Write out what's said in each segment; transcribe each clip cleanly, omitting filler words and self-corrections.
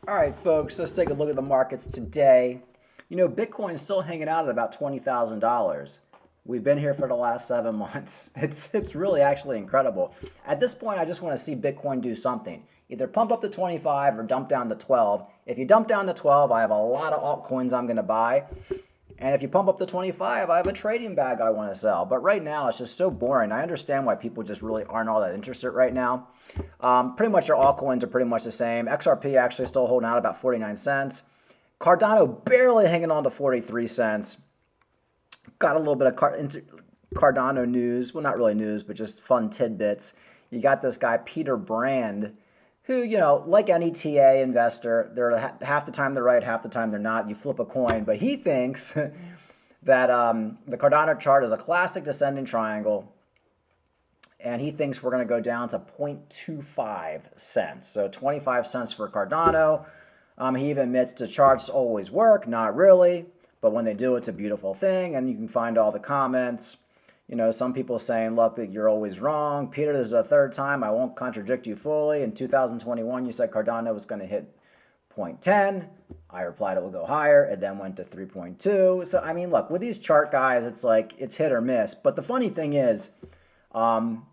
All right, folks, let's take a look at the markets today. You know, Bitcoin is still hanging out at about $20,000. We've been here for the last 7 months. It's really actually incredible. At this point, I just want to see Bitcoin do something. Either pump up to 25 or dump down to 12. If you dump down to 12, I have a lot of altcoins I'm going to buy. And if you pump up to 25, I have a trading bag I want to sell. But right now, it's just so boring. I understand why people just really aren't all that interested right now. Pretty much our altcoins are pretty much the same. XRP actually still holding out about 49 cents. Cardano barely hanging on to 43 cents. Got a little bit of Cardano news. Well, not really news, but just fun tidbits. You got this guy, Peter Brand, who, you know, like any TA investor, they're half the time they're right, half the time they're not. You flip a coin, but he thinks that the Cardano chart is a classic descending triangle, and he thinks we're going to go down to 0.25 cents. So 25 cents for Cardano. He even admits the charts always work, not really, but when they do, it's a beautiful thing, and you can find all the comments. You know, some people saying, look, that you're always wrong. Peter, this is the third time. I won't contradict you fully. In 2021, you said Cardano was going to hit 0.10. I replied it will go higher. It then went to 3.2. So, I mean, look, with these chart guys, it's like it's hit or miss. But the funny thing is, um,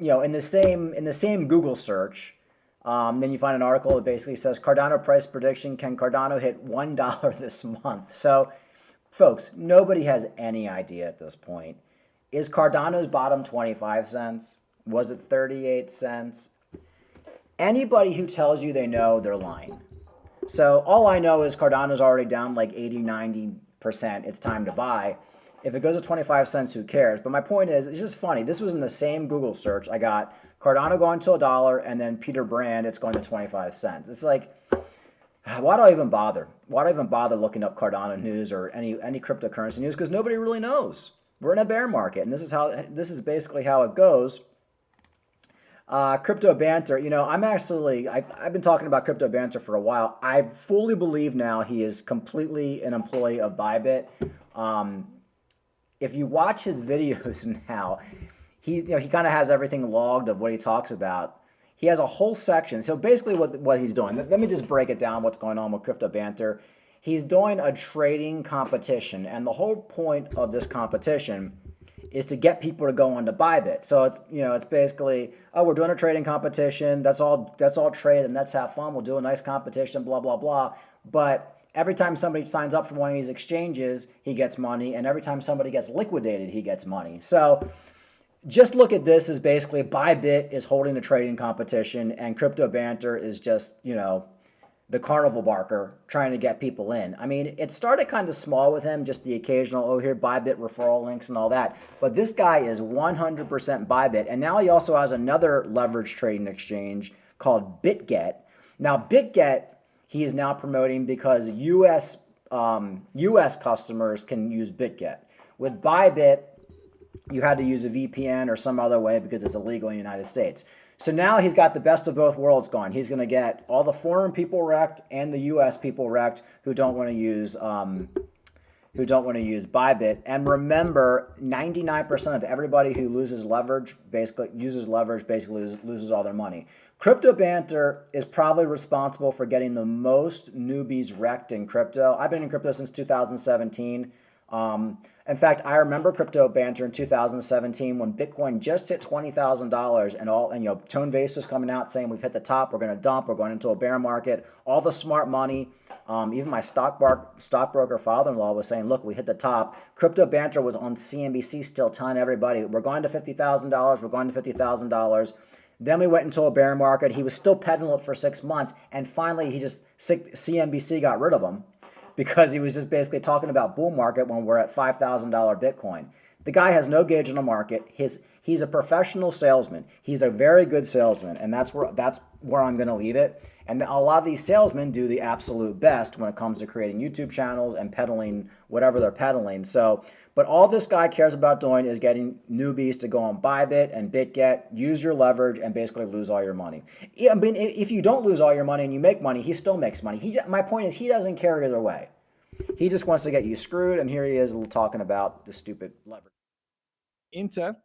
you know, in the same Google search, then you find an article that basically says Cardano price prediction: can Cardano hit $1 this month? So, folks, nobody has any idea at this point. Is Cardano's bottom 25 cents? Was it 38 cents? Anybody who tells you they know, they're lying. So all I know is Cardano's already down like 80, 90%. It's time to buy. If it goes to 25 cents, who cares? But my point is, it's just funny. This was in the same Google search. I got Cardano going to $1, and then Peter Brand, it's going to 25 cents. It's like, why do I even bother? Why do I even bother looking up Cardano news or any cryptocurrency news? Because nobody really knows. We're in a bear market, and this is basically how it goes. Crypto banter. You know, I've been talking about crypto banter for a while. I fully believe now he is completely an employee of Bybit. Um, if you watch his videos now, he kind of has everything logged of what he talks about. He has a whole section. So basically, what he's doing. Let me just break it down. What's going on with crypto banter? He's doing a trading competition, and the whole point of this competition is to get people to go on to Bybit. So it's basically, oh, we're doing a trading competition. That's all trade, and let's have fun. We'll do a nice competition, blah blah blah. But every time somebody signs up for one of these exchanges, he gets money, and every time somebody gets liquidated, he gets money. So just look at this as basically Bybit is holding a trading competition, and crypto banter is just the carnival barker trying to get people in. I mean, it started kind of small with him, just the occasional, oh, here, Bybit referral links and all that. But this guy is 100% Bybit. And now he also has another leverage trading exchange called BitGet. Now, BitGet, he is now promoting because US customers can use BitGet. With Bybit, you had to use a VPN or some other way because it's illegal in the United States. So now he's got the best of both worlds going. He's going to get all the foreign people wrecked and the U.S. people wrecked who don't want to use Bybit. And remember, 99% of everybody who loses leverage basically loses all their money. Crypto banter is probably responsible for getting the most newbies wrecked in crypto. I've been in crypto since 2017. In fact, I remember crypto banter in 2017 when Bitcoin just hit $20,000 and Tone Vays was coming out saying we've hit the top, we're going to dump, we're going into a bear market. All the smart money, even my stockbroker father-in-law was saying, look, we hit the top. Crypto banter was on CNBC still telling everybody we're going to $50,000, we're going to $50,000. Then we went into a bear market. He was still peddling it for 6 months, and finally CNBC got rid of him because he was just basically talking about bull market when we're at $5,000 Bitcoin. The guy has no gauge on the market. He's a professional salesman. He's a very good salesman, and that's where I'm going to leave it. And a lot of these salesmen do the absolute best when it comes to creating YouTube channels and peddling whatever they're peddling. So, but all this guy cares about doing is getting newbies to go on Bybit and BitGet, use your leverage, and basically lose all your money. I mean, if you don't lose all your money and you make money, he still makes money. My point is, he doesn't care either way. He just wants to get you screwed, and here he is talking about the stupid leverage. Inter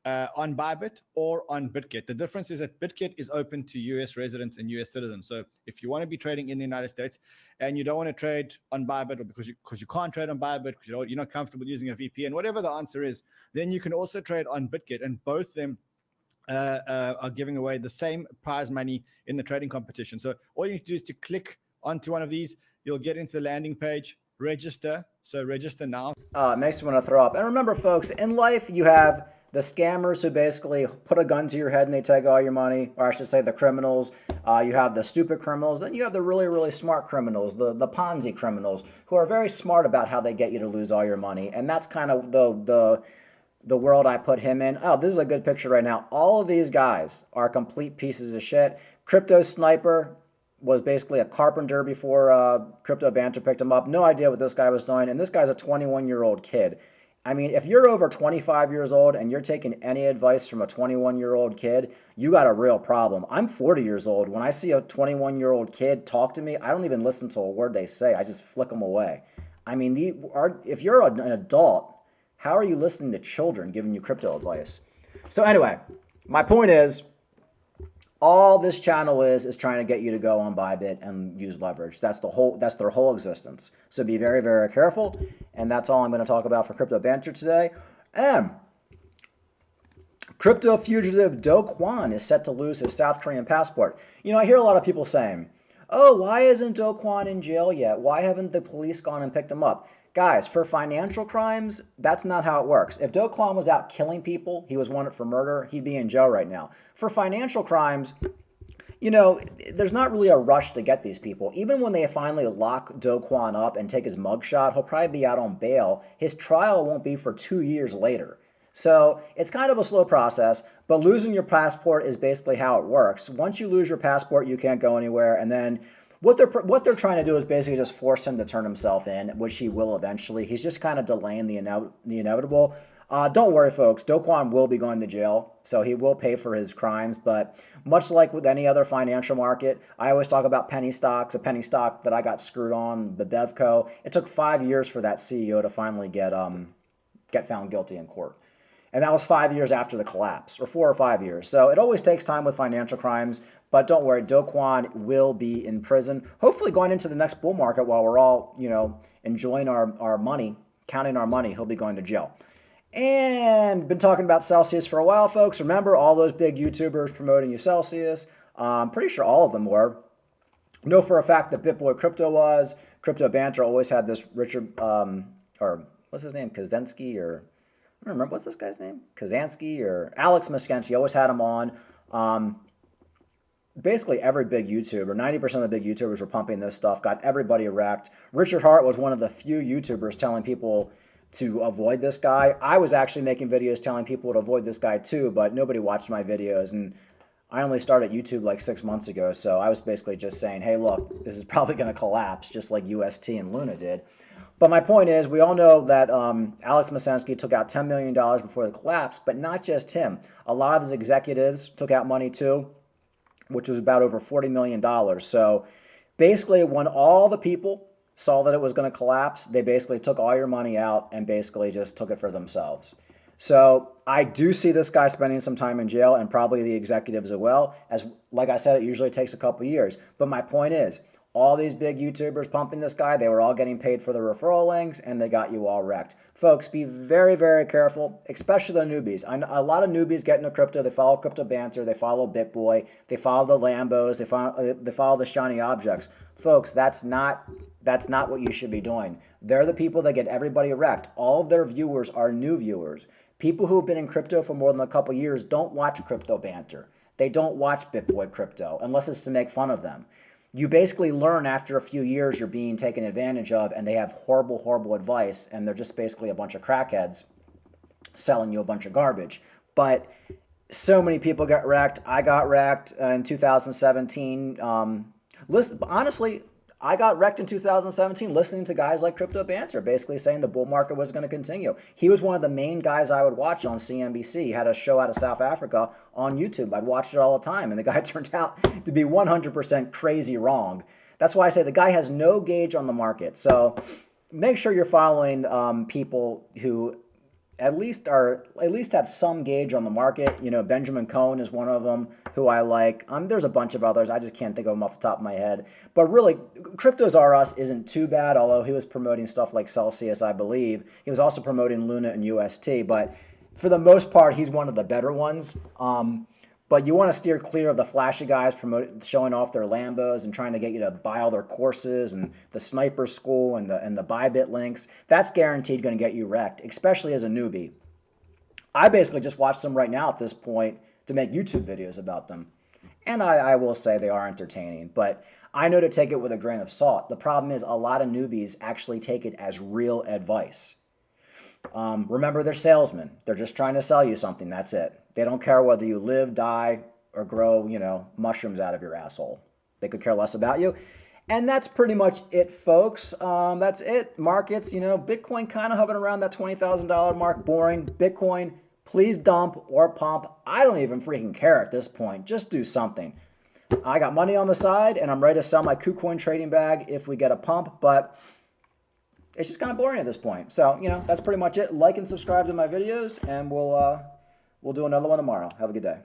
on Bybit or on BitGet. The difference is that BitGet is open to US residents and US citizens. So if you want to be trading in the United States and you don't want to trade on Bybit, or because you can't trade on Bybit because you're not comfortable using a VPN, whatever the answer is, then you can also trade on BitGet, and both them are giving away the same prize money in the trading competition. So all you need to do is to click onto one of these. You'll get into the landing page, register. So register now. It makes me want to throw up. And remember, folks, in life you have the scammers who basically put a gun to your head and they take all your money, or I should say the criminals. You have the stupid criminals. Then you have the really, really smart criminals, the Ponzi criminals, who are very smart about how they get you to lose all your money. And that's kind of the world I put him in. Oh, this is a good picture right now. All of these guys are complete pieces of shit. Crypto Sniper was basically a carpenter before Crypto Banter picked him up. No idea what this guy was doing. And this guy's a 21-year-old kid. I mean, if you're over 25 years old and you're taking any advice from a 21-year-old kid, you got a real problem. I'm 40 years old. When I see a 21-year-old kid talk to me, I don't even listen to a word they say. I just flick them away. I mean, if you're an adult, how are you listening to children giving you crypto advice? So anyway, my point is, all this channel is trying to get you to go on Bybit and use leverage. That's their whole existence. So be very, very careful. And that's all I'm going to talk about for Crypto Banter today. And crypto fugitive Do Kwon is set to lose his South Korean passport. You know, I hear a lot of people saying, oh, why isn't Do Kwon in jail yet? Why haven't the police gone and picked him up? Guys, for financial crimes, that's not how it works. If Do Kwon was out killing people, he was wanted for murder, he'd be in jail right now. For financial crimes, you know, there's not really a rush to get these people. Even when they finally lock Do Kwon up and take his mugshot, he'll probably be out on bail. His trial won't be for 2 years later. So it's kind of a slow process, but losing your passport is basically how it works. Once you lose your passport, you can't go anywhere, and then what they're trying to do is basically just force him to turn himself in, which he will eventually. He's just kind of delaying the inevitable. Don't worry, folks. Do Kwon will be going to jail, so he will pay for his crimes. But much like with any other financial market, I always talk about penny stocks. A penny stock that I got screwed on, the Bevco. It took 5 years for that CEO to finally get found guilty in court. And that was 5 years after the collapse, or 4 or 5 years. So it always takes time with financial crimes. But don't worry, Do Kwon will be in prison. Hopefully going into the next bull market while we're all, you know, enjoying our money, counting our money, he'll be going to jail. And been talking about Celsius for a while, folks. Remember all those big YouTubers promoting you Celsius? I'm pretty sure all of them were. Know for a fact that BitBoy Crypto was. Crypto Banter always had this Richard, or what's his name, Kaczynski, or I don't remember, what's this guy's name? Kazansky or Alex Moskensky, always had him on. Basically every big YouTuber, 90% of the big YouTubers were pumping this stuff, got everybody wrecked. Richard Hart was one of the few YouTubers telling people to avoid this guy. I was actually making videos telling people to avoid this guy too, but nobody watched my videos, and I only started YouTube like 6 months ago, so I was basically just saying, hey, look, this is probably going to collapse just like UST and Luna did. But my point is, we all know that Alex Moskensky took out $10 million before the collapse, but not just him. A lot of his executives took out money too, which was about over $40 million. So basically, when all the people saw that it was going to collapse, they basically took all your money out and basically just took it for themselves. So I do see this guy spending some time in jail, and probably the executives as well. As like I said, it usually takes a couple years. But my point is, all these big YouTubers pumping this guy, they were all getting paid for the referral links, and they got you all wrecked. Folks, be very, very careful, especially the newbies. A lot of newbies get into crypto. They follow Crypto Banter. They follow BitBoy. They follow the Lambos. They follow the shiny objects. Folks, that's not what you should be doing. They're the people that get everybody wrecked. All of their viewers are new viewers. People who have been in crypto for more than a couple years don't watch Crypto Banter. They don't watch BitBoy Crypto unless it's to make fun of them. You basically learn after a few years you're being taken advantage of, and they have horrible, horrible advice, and they're just basically a bunch of crackheads selling you a bunch of garbage. But so many people got wrecked. I got wrecked in 2017. Honestly, I got wrecked in 2017 listening to guys like Crypto Banter basically saying the bull market was going to continue. He was one of the main guys I would watch on CNBC. He had a show out of South Africa on YouTube. I'd watch it all the time, and the guy turned out to be 100% crazy wrong. That's why I say the guy has no gauge on the market. So make sure you're following people who at least have some gauge on the market. You know, Benjamin Cohen is one of them who I like. There's a bunch of others. I just can't think of them off the top of my head. But really, Cryptos R Us isn't too bad, although he was promoting stuff like Celsius, I believe. He was also promoting Luna and UST, but for the most part, he's one of the better ones. But you want to steer clear of the flashy guys showing off their Lambos and trying to get you to buy all their courses and the sniper school and the Bybit links. That's guaranteed going to get you wrecked, especially as a newbie. I basically just watch them right now at this point to make YouTube videos about them. And I will say they are entertaining, but I know to take it with a grain of salt. The problem is a lot of newbies actually take it as real advice. Remember, they're salesmen. They're just trying to sell you something. That's it. They don't care whether you live, die, or grow, mushrooms out of your asshole. They could care less about you. And that's pretty much it, folks. That's it. Markets, Bitcoin kind of hovering around that $20,000 mark. Boring. Bitcoin, please dump or pump. I don't even freaking care at this point. Just do something. I got money on the side, and I'm ready to sell my KuCoin trading bag if we get a pump, but it's just kind of boring at this point. So, that's pretty much it. Like and subscribe to my videos, and we'll do another one tomorrow. Have a good day.